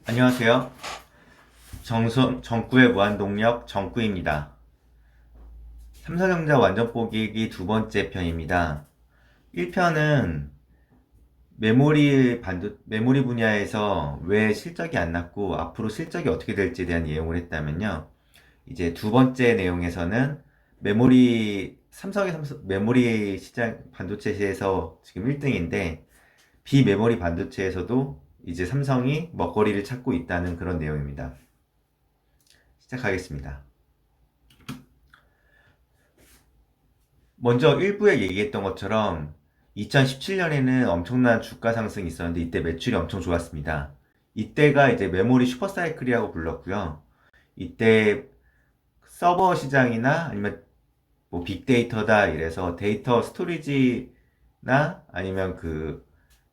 안녕하세요. 정구의 무한동력 정구입니다. 삼성전자 완전 뽑기 두 번째 편입니다. 1편은 메모리 분야에서 왜 실적이 안 났고 앞으로 실적이 어떻게 될지에 대한 내용을 했다면요. 이제 두 번째 내용에서는 메모리 시장 반도체에서 지금 1등인데 비메모리 반도체에서도 이제 삼성이 먹거리를 찾고 있다는 그런 내용입니다. 시작하겠습니다. 먼저 1부에 얘기했던 것처럼 2017년에는 엄청난 주가 상승이 있었는데 이때 매출이 엄청 좋았습니다. 이때가 이제 메모리 슈퍼사이클이라고 불렀고요. 이때 서버 시장이나 아니면 뭐 빅데이터다 이래서 데이터 스토리지나 아니면 그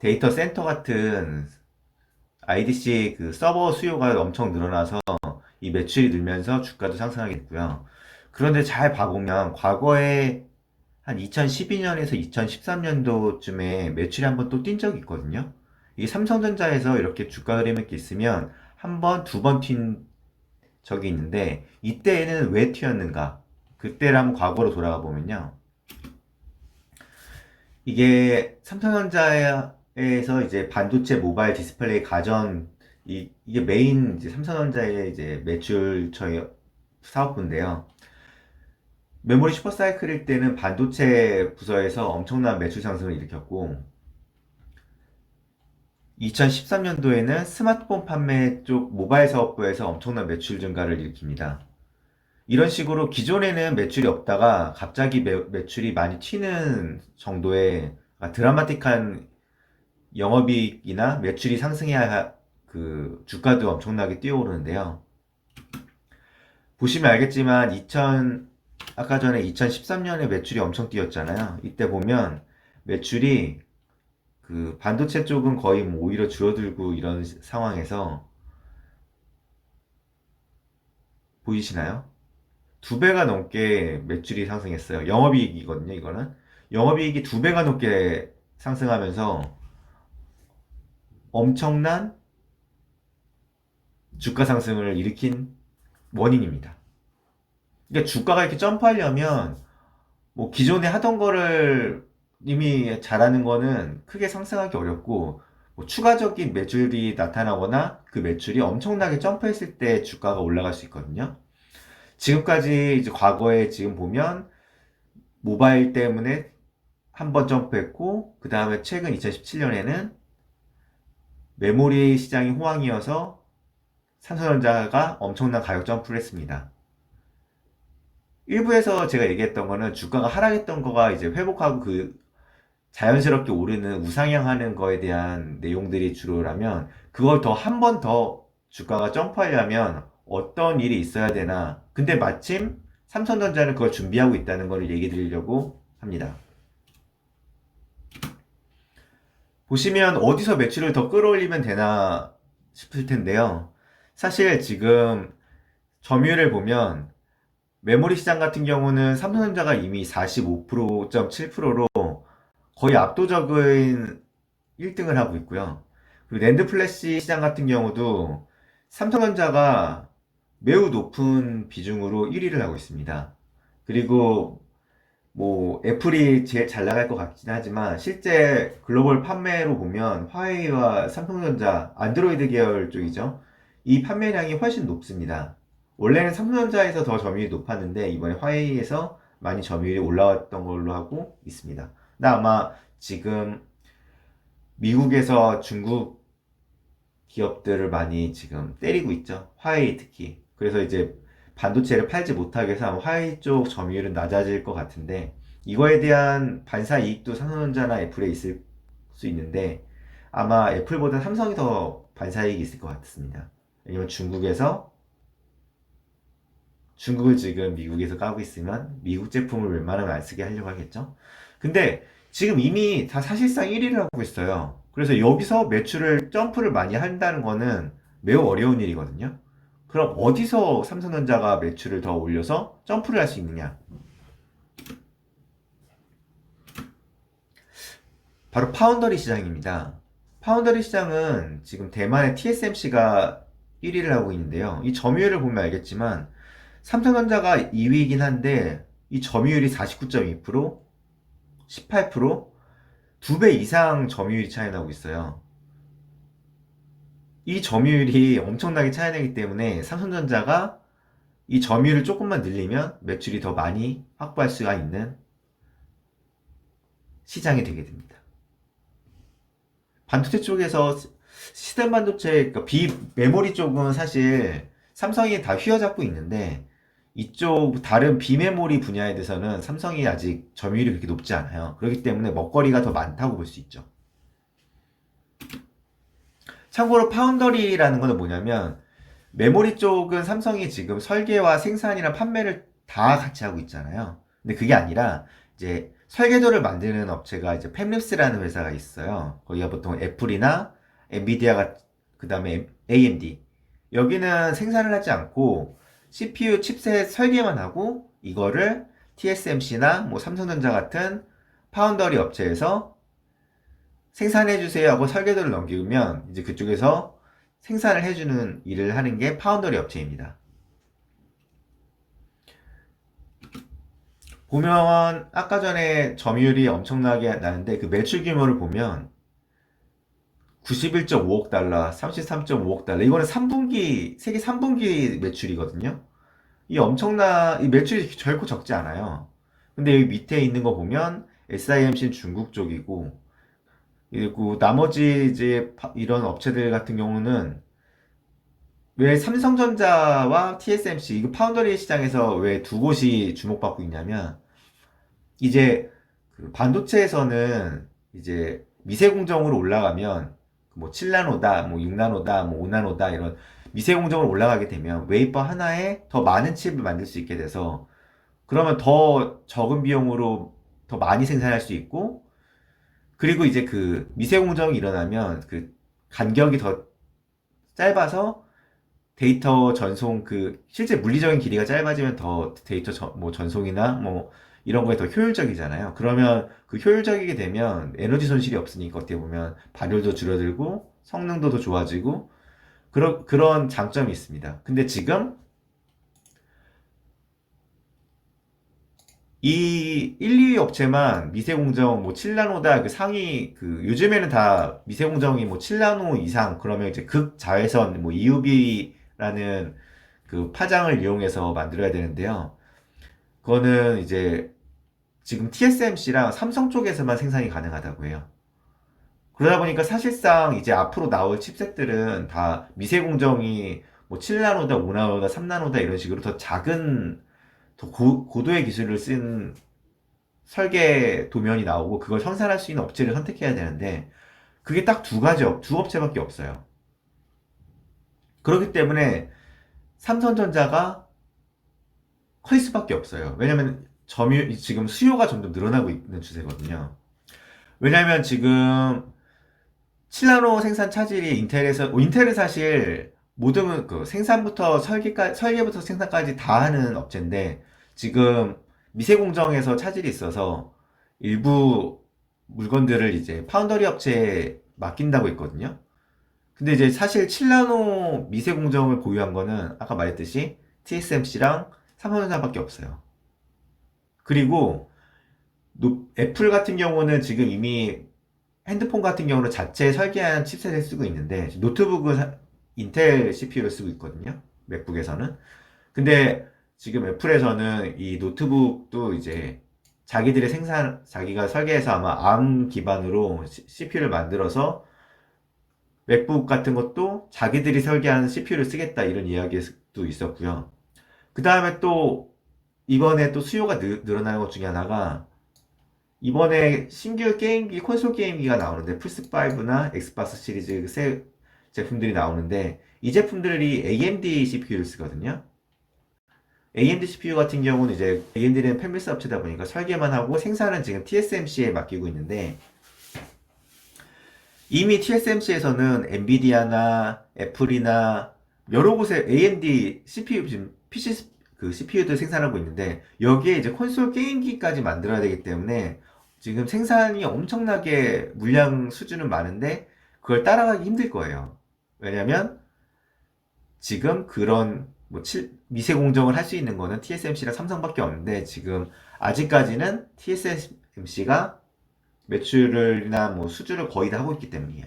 데이터 센터 같은 IDC 그 서버 수요가 엄청 늘어나서 이 매출이 늘면서 주가도 상승하게 됐고요. 그런데 잘 봐보면 과거에 한 2012년에서 2013년도쯤에 매출이 한번 또 뛴 적이 있거든요. 이게 삼성전자에서 이렇게 주가 흐름이 이렇게 있으면 한 번, 두 번 튄 적이 있는데 이때는 왜 튀었는가? 그때를 한번 과거로 돌아가 보면요. 이게 삼성전자에서 이제 반도체, 모바일, 디스플레이, 가전 이게 메인 이제 삼성전자의 이제 매출 사업부인데요. 메모리 슈퍼사이클일 때는 반도체 부서에서 엄청난 매출 상승을 일으켰고 2013년도에는 스마트폰 판매 쪽 모바일 사업부에서 엄청난 매출 증가를 일으킵니다. 이런 식으로 기존에는 매출이 없다가 갑자기 매출이 많이 튀는 정도의 드라마틱한 영업이익이나 매출이 상승해야 그 주가도 엄청나게 뛰어오르는데요. 보시면 알겠지만 아까 전에 2013년에 매출이 엄청 뛰었잖아요. 이때 보면 매출이 그 반도체 쪽은 거의 뭐 오히려 줄어들고 이런 상황에서 보이시나요? 두 배가 넘게 매출이 상승했어요. 영업이익이거든요, 이거는. 영업이익이 두 배가 넘게 상승하면서 엄청난 주가 상승을 일으킨 원인입니다. 그러니까 주가가 이렇게 점프하려면 뭐 기존에 하던 거를 이미 잘하는 거는 크게 상승하기 어렵고 뭐 추가적인 매출이 나타나거나 그 매출이 엄청나게 점프했을 때 주가가 올라갈 수 있거든요. 지금까지 이제 과거에 지금 보면 모바일 때문에 한 번 점프했고 그 다음에 최근 2017년에는 메모리 시장이 호황이어서 삼성전자가 엄청난 가격 점프를 했습니다. 일부에서 제가 얘기했던 거는 주가가 하락했던 거가 이제 회복하고 그 자연스럽게 오르는 우상향하는 거에 대한 내용들이 주로라면 그걸 더 한 번 더 주가가 점프하려면 어떤 일이 있어야 되나. 근데 마침 삼성전자는 그걸 준비하고 있다는 걸 얘기 드리려고 합니다. 보시면 어디서 매출을 더 끌어올리면 되나 싶을 텐데요. 사실 지금 점유율을 보면 메모리 시장 같은 경우는 삼성전자가 이미 45.7%로 거의 압도적인 1등을 하고 있고요. 그리고 낸드 플래시 시장 같은 경우도 삼성전자가 매우 높은 비중으로 1위를 하고 있습니다. 그리고 뭐 애플이 제일 잘 나갈 것 같긴 하지만 실제 글로벌 판매로 보면 화웨이와 삼성전자 안드로이드 계열 쪽이죠. 이 판매량이 훨씬 높습니다. 원래는 삼성전자에서 더 점유율이 높았는데 이번에 화웨이에서 많이 점유율이 올라왔던 걸로 하고 있습니다. 근데 아마 지금 미국에서 중국 기업들을 많이 지금 때리고 있죠. 화웨이 특히. 그래서 이제 반도체를 팔지 못하게 해서 아마 화웨이 쪽 점유율은 낮아질 것 같은데 이거에 대한 반사 이익도 삼성전자나 애플에 있을 수 있는데 아마 애플보다 삼성이 더 반사 이익이 있을 것 같습니다. 왜냐면 중국을 지금 미국에서 까고 있으면 미국 제품을 웬만하면 안 쓰게 하려고 하겠죠. 근데 지금 이미 다 사실상 1위를 하고 있어요. 그래서 여기서 매출을 점프를 많이 한다는 거는 매우 어려운 일이거든요. 그럼 어디서 삼성전자가 매출을 더 올려서 점프를 할 수 있느냐? 바로 파운더리 시장입니다. 파운더리 시장은 지금 대만의 TSMC가 1위를 하고 있는데요. 이 점유율을 보면 알겠지만 삼성전자가 2위이긴 한데 이 점유율이 49.2%, 18%, 2배 이상 점유율이 차이 나고 있어요. 이 점유율이 엄청나게 차이 나기 때문에 삼성전자가 이 점유율을 조금만 늘리면 매출이 더 많이 확보할 수가 있는 시장이 되게 됩니다. 반도체 쪽에서 시스템 반도체, 그러니까 비메모리 쪽은 사실 삼성이 다 휘어잡고 있는데 이쪽 다른 비메모리 분야에 대해서는 삼성이 아직 점유율이 그렇게 높지 않아요. 그렇기 때문에 먹거리가 더 많다고 볼 수 있죠. 참고로 파운더리라는 거는 뭐냐면 메모리 쪽은 삼성이 지금 설계와 생산이랑 판매를 다 같이 하고 있잖아요. 근데 그게 아니라 이제 설계도를 만드는 업체가 이제 팹립스라는 회사가 있어요. 거기가 보통 애플이나 엔비디아가 그 다음에 AMD 여기는 생산을 하지 않고 CPU 칩셋 설계만 하고 이거를 TSMC나 뭐 삼성전자 같은 파운더리 업체에서 생산해 주세요 하고 설계도를 넘기면 이제 그쪽에서 생산을 해주는 일을 하는 게 파운더리 업체입니다. 보면 아까 전에 점유율이 엄청나게 나는데 그 매출 규모를 보면 91.5억 달러, 33.5억 달러 이거는 3분기 세계 3분기 매출이거든요. 이 매출이 결코 적지 않아요. 근데 여기 밑에 있는 거 보면 SIMC는 중국 쪽이고 그리고 나머지 이제 이런 업체들 같은 경우는 왜 삼성전자와 TSMC, 이거 파운더리 시장에서 왜 두 곳이 주목받고 있냐면, 이제 그 반도체에서는 이제 미세 공정으로 올라가면, 뭐 7나노다, 뭐 6나노다, 뭐 5나노다, 이런 미세 공정으로 올라가게 되면 웨이퍼 하나에 더 많은 칩을 만들 수 있게 돼서, 그러면 더 적은 비용으로 더 많이 생산할 수 있고, 그리고 이제 그 미세 공정이 일어나면 그 간격이 더 짧아서 데이터 전송 실제 물리적인 길이가 짧아지면 더 데이터 뭐 전송이나 뭐 이런 거에 더 효율적이잖아요. 그러면 그 효율적이게 되면 에너지 손실이 없으니까 어떻게 보면 발열도 줄어들고 성능도 더 좋아지고 그런 장점이 있습니다. 근데 지금 이 1, 2위 업체만 미세공정 뭐 7나노다 그 상위 요즘에는 다 미세공정이 뭐 7나노 이상 그러면 이제 극자외선 뭐 EUV라는 그 파장을 이용해서 만들어야 되는데요. 그거는 이제 지금 TSMC랑 삼성 쪽에서만 생산이 가능하다고 해요. 그러다 보니까 사실상 이제 앞으로 나올 칩셋들은 다 미세공정이 뭐 7나노다, 5나노다, 3나노다 이런 식으로 더 작은 더 고도의 기술을 쓴 설계 도면이 나오고 그걸 생산할 수 있는 업체를 선택해야 되는데 그게 딱 두 업체밖에 없어요. 그렇기 때문에 삼성전자가 커질 수밖에 없어요. 왜냐면 지금 수요가 점점 늘어나고 있는 추세거든요. 왜냐면 지금 7나노 생산 차질이 인텔은 사실 모든 생산부터 설계부터 생산까지 다 하는 업체인데 지금 미세 공정에서 차질이 있어서 일부 물건들을 이제 파운더리 업체에 맡긴다고 했거든요. 근데 이제 사실 7나노 미세 공정을 보유한 거는 아까 말했듯이 TSMC랑 삼성전자밖에 없어요. 그리고 애플 같은 경우는 지금 이미 핸드폰 같은 경우는 자체 설계한 칩셋을 쓰고 있는데 노트북은 인텔 CPU를 쓰고 있거든요. 맥북에서는. 근데 지금 애플에서는 이 노트북도 이제 자기가 설계해서 아마 ARM 기반으로 CPU를 만들어서 맥북 같은 것도 자기들이 설계한 CPU를 쓰겠다 이런 이야기도 있었고요. 그 다음에 또 이번에 또 수요가 늘어나는 것 중에 하나가 이번에 신규 게임기, 콘솔 게임기가 나오는데 플스5나 엑스박스 시리즈 그 새 제품들이 나오는데 이 제품들이 AMD CPU를 쓰거든요. AMD CPU 같은 경우는 이제 AMD는 팹리스 업체다 보니까 설계만 하고 생산은 지금 TSMC에 맡기고 있는데 이미 TSMC에서는 엔비디아나 애플이나 여러 곳에 AMD CPU 지금 PC CPU들 생산하고 있는데 여기에 이제 콘솔 게임기까지 만들어야 되기 때문에 지금 생산이 엄청나게 물량 수준은 많은데 그걸 따라가기 힘들 거예요. 왜냐면 지금 그런 뭐 미세 공정을 할 수 있는 거는 TSMC랑 삼성밖에 없는데 지금 아직까지는 TSMC가 매출이나 뭐 수주를 거의 다 하고 있기 때문이에요.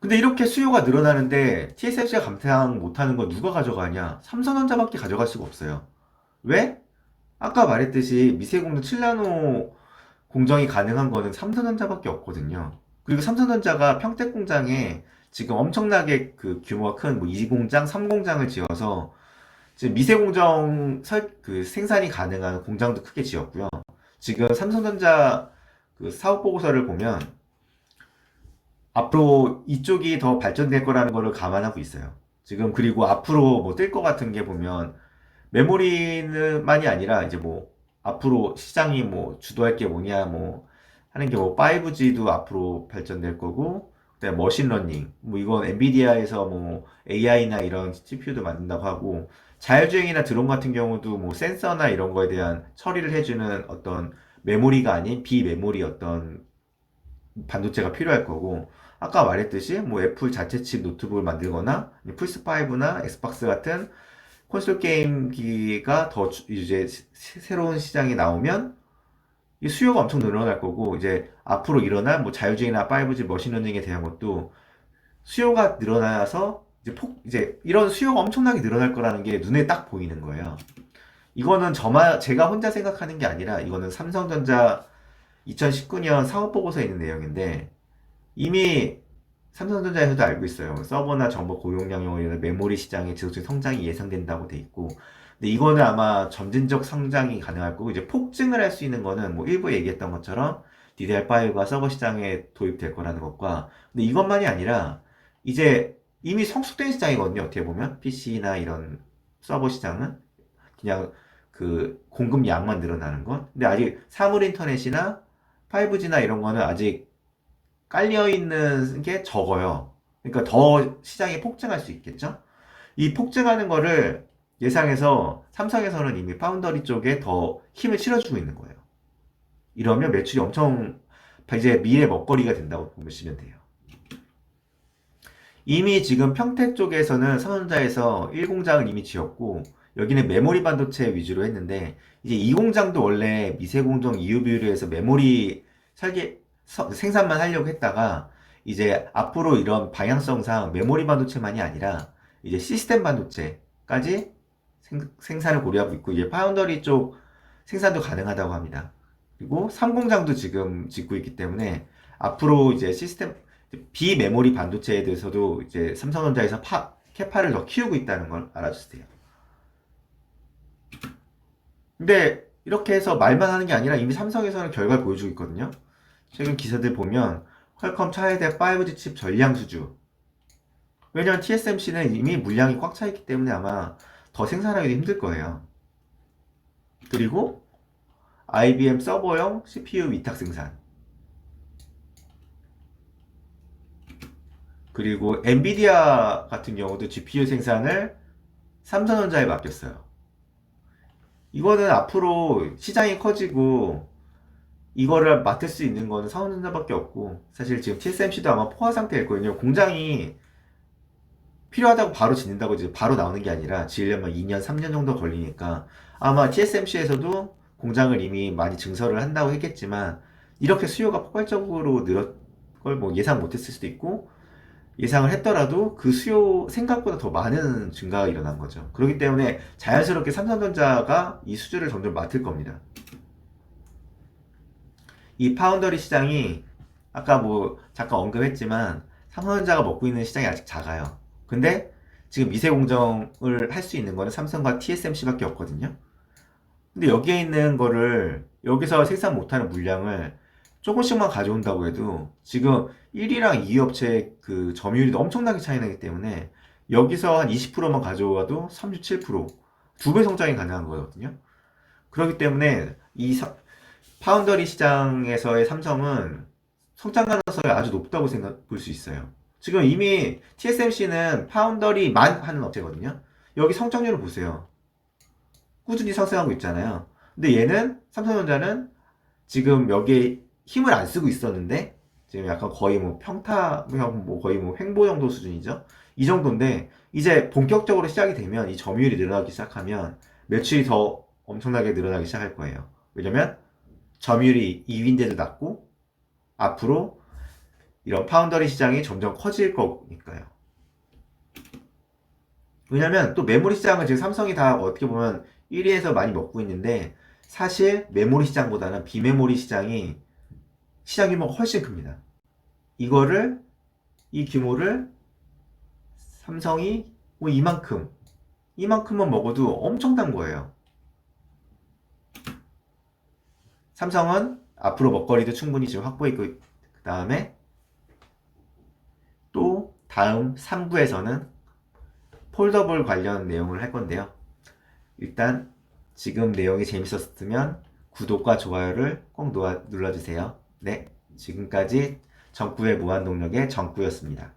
근데 이렇게 수요가 늘어나는데 TSMC가 감당 못하는 거 누가 가져가냐? 삼성전자밖에 가져갈 수가 없어요. 왜? 아까 말했듯이 미세공정 7나노 공정이 가능한 거는 삼성전자밖에 없거든요. 그리고 삼성전자가 평택 공장에 지금 엄청나게 그 규모가 큰 뭐 2공장, 3공장을 지어서 지금 미세공정 그 생산이 가능한 공장도 크게 지었고요. 지금 삼성전자 그 사업 보고서를 보면 앞으로 이쪽이 더 발전될 거라는 거를 감안하고 있어요. 지금 그리고 앞으로 뭐 뜰 것 같은 게 보면 메모리는만이 아니라 이제 뭐 앞으로 시장이 뭐 주도할 게 뭐냐 뭐 하는 게 뭐 5G도 앞으로 발전될 거고 그다음에 머신러닝 뭐 이건 엔비디아에서 뭐 AI나 이런 CPU도 만든다고 하고 자율주행이나 드론 같은 경우도 뭐 센서나 이런 거에 대한 처리를 해주는 어떤 메모리가 아닌 비메모리 어떤 반도체가 필요할 거고 아까 말했듯이 뭐 애플 자체 칩 노트북을 만들거나 플스5나 엑스박스 같은 콘솔 게임기가 더 이제 새로운 시장이 나오면 이 수요가 엄청 늘어날 거고 이제 앞으로 일어날 뭐 자율주행이나 5G 머신러닝에 대한 것도 수요가 늘어나서 이제 이런 수요가 엄청나게 늘어날 거라는 게 눈에 딱 보이는 거예요. 이거는 제가 혼자 생각하는 게 아니라 이거는 삼성전자 2019년 사업보고서에 있는 내용인데 이미 삼성전자에서도 알고 있어요. 서버나 정보 고용량으로 인해 메모리 시장의 지속적인 성장이 예상된다고 돼 있고 근데 이거는 아마 점진적 성장이 가능할 거고 이제 폭증을 할 수 있는 거는 뭐 일부 얘기했던 것처럼 DDR5가 서버 시장에 도입될 거라는 것과 근데 이것만이 아니라 이제 이미 성숙된 시장이거든요. 어떻게 보면 PC나 이런 서버 시장은 그냥 그 공급 양만 늘어나는 건 근데 아직 사물 인터넷이나 5G나 이런 거는 아직 깔려 있는 게 적어요. 그러니까 더 시장이 폭증할 수 있겠죠? 이 폭증하는 거를 예상해서 삼성에서는 이미 파운더리 쪽에 더 힘을 실어주고 있는 거예요. 이러면 매출이 엄청 이제 미래 먹거리가 된다고 보시면 돼요. 이미 지금 평택 쪽에서는 삼성전자에서 1공장을 이미 지었고 여기는 메모리 반도체 위주로 했는데 이제 2공장도 원래 미세공정 EUV로 해서 메모리 생산만 하려고 했다가 이제 앞으로 이런 방향성상 메모리 반도체만이 아니라 이제 시스템 반도체까지 생산을 고려하고 있고 이제 파운더리 쪽 생산도 가능하다고 합니다. 그리고 3공장도 지금 짓고 있기 때문에 앞으로 이제 시스템 비메모리 반도체에 대해서도 이제 삼성전자에서 캐파를 더 키우고 있다는 걸 알아주세요. 근데 이렇게 해서 말만 하는 게 아니라 이미 삼성에서는 결과를 보여주고 있거든요. 최근 기사들 보면 퀄컴 차세대 5G 칩 전량 수주. 왜냐면 TSMC는 이미 물량이 꽉 차 있기 때문에 아마 더 생산하기도 힘들 거예요. 그리고 IBM 서버용 CPU 위탁 생산. 그리고 엔비디아 같은 경우도 GPU 생산을 삼성전자에 맡겼어요. 이거는 앞으로 시장이 커지고 이거를 맡을 수 있는 거는 삼성전자밖에 없고 사실 지금 TSMC도 아마 포화 상태일 거예요. 공장이 필요하다고 바로 짓는다고 이제 바로 나오는 게 아니라 지으려면 2년, 3년 정도 걸리니까 아마 TSMC에서도 공장을 이미 많이 증설을 한다고 했겠지만 이렇게 수요가 폭발적으로 늘었 걸 뭐 예상 못했을 수도 있고 예상을 했더라도 그 수요 생각보다 더 많은 증가가 일어난 거죠. 그렇기 때문에 자연스럽게 삼성전자가 이 수주를 점점 맡을 겁니다. 이 파운더리 시장이 아까 뭐 잠깐 언급했지만 삼성전자가 먹고 있는 시장이 아직 작아요. 근데 지금 미세 공정을 할 수 있는 거는 삼성과 TSMC밖에 없거든요. 근데 여기에 있는 거를 여기서 생산 못하는 물량을 조금씩만 가져온다고 해도 지금 1위랑 2위 업체 그 점유율이 엄청나게 차이 나기 때문에 여기서 한 20%만 가져와도 37%, 2배 성장이 가능한 거거든요. 그렇기 때문에 파운더리 시장에서의 삼성은 성장 가능성이 아주 높다고 볼 수 있어요. 지금 이미 TSMC는 파운더리만 하는 업체거든요. 여기 성장률을 보세요. 꾸준히 상승하고 있잖아요. 근데 얘는 삼성전자는 지금 여기에 힘을 안 쓰고 있었는데 지금 약간 거의 뭐 평타형 뭐 거의 뭐 횡보 정도 수준이죠. 이 정도인데 이제 본격적으로 시작이 되면 이 점유율이 늘어나기 시작하면 매출이 더 엄청나게 늘어나기 시작할 거예요. 왜냐면 점유율이 2위인데도 낮고 앞으로 이런 파운더리 시장이 점점 커질 거니까요. 왜냐면 또 메모리 시장은 지금 삼성이 다 어떻게 보면 1위에서 많이 먹고 있는데 사실 메모리 시장보다는 비메모리 시장 규모가 훨씬 큽니다. 이거를 이 규모를 삼성이 뭐 이만큼만 먹어도 엄청난 거예요. 삼성은 앞으로 먹거리도 충분히 지금 확보했고 그 다음에 또 다음 3부에서는 폴더블 관련 내용을 할 건데요. 일단 지금 내용이 재밌었으면 구독과 좋아요를 꼭 눌러주세요. 네, 지금까지 정구의 무한동력의 정구였습니다.